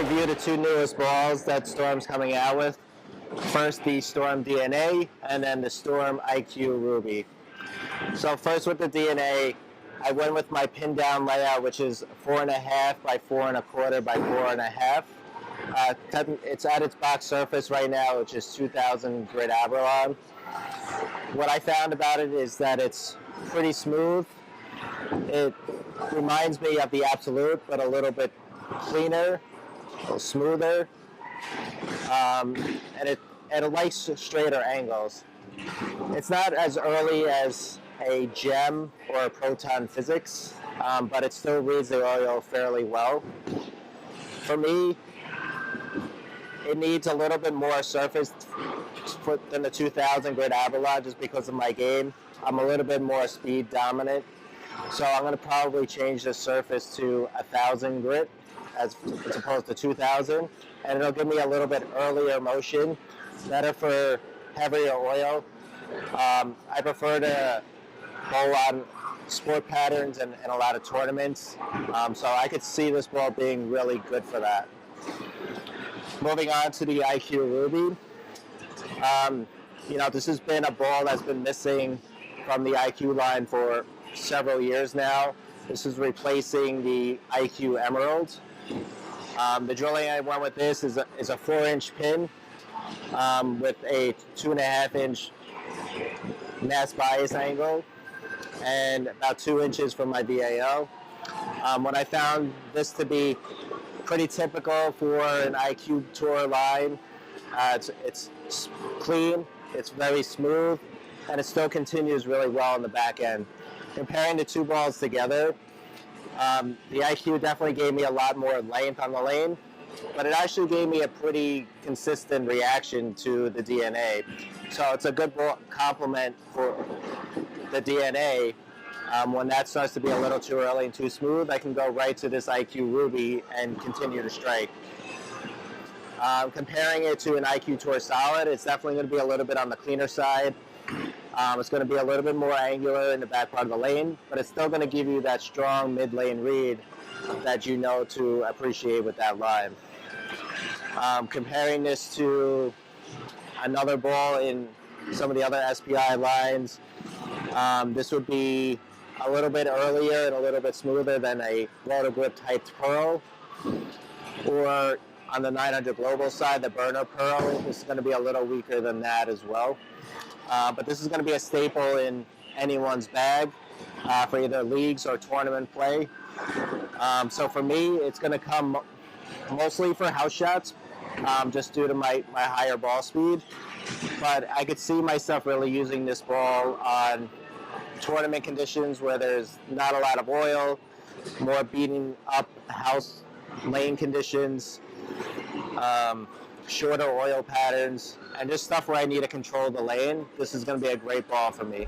review the two newest balls that Storm's coming out with. First, the Storm DNA, and then the Storm IQ Ruby. So first with the DNA, I went with my pin down layout, which is 4.5 by 4.25 by 4.5. It's at its box surface right now, which is 2000 grit Abralon. What I found about it is that it's pretty smooth. It reminds me of the Absolute, but a little bit cleaner, a little smoother, and it likes straighter angles. It's not as early as a gem or a proton physics, but it still reads the oil fairly well. For me, it needs a little bit more surface than the 2000 grit Abralon just because of my game. I'm a little bit more speed dominant, so I'm going to probably change the surface to 1000 grit as opposed to 2000, and it'll give me a little bit earlier motion, better for heavier oil. I prefer to bowl on sport patterns and a lot of tournaments, so I could see this ball being really good for that. Moving on to the IQ Ruby. This has been a ball that's been missing from the IQ line for several years now. This is replacing the IQ Emerald. The drilling I went with this is a 4-inch pin with a 2.5-inch mass bias angle and about 2 inches from my BAO. When I found this to be pretty typical for an IQ Tour line, it's clean, it's very smooth, and it still continues really well on the back end. Comparing the two balls together, the IQ definitely gave me a lot more length on the lane, but it actually gave me a pretty consistent reaction to the DNA. So it's a good complement for the DNA. When that starts to be a little too early and too smooth, I can go right to this IQ Ruby and continue to strike. Comparing it to an IQ Tour Solid, it's definitely going to be a little bit on the cleaner side. It's going to be a little bit more angular in the back part of the lane, but it's still going to give you that strong mid-lane read that you know to appreciate with that line. Comparing this to another ball in some of the other SPI lines, this would be a little bit earlier and a little bit smoother than a rotor grip typed Pearl, or on the 900 Global side, the Burner Pearl. This is going to be a little weaker than that as well. But this is going to be a staple in anyone's bag for either leagues or tournament play. So for me, it's going to come mostly for house shots, just due to my higher ball speed. But I could see myself really using this ball on tournament conditions where there's not a lot of oil, more beating up house lane conditions, shorter oil patterns, and just stuff where I need to control the lane. This is going to be a great ball for me.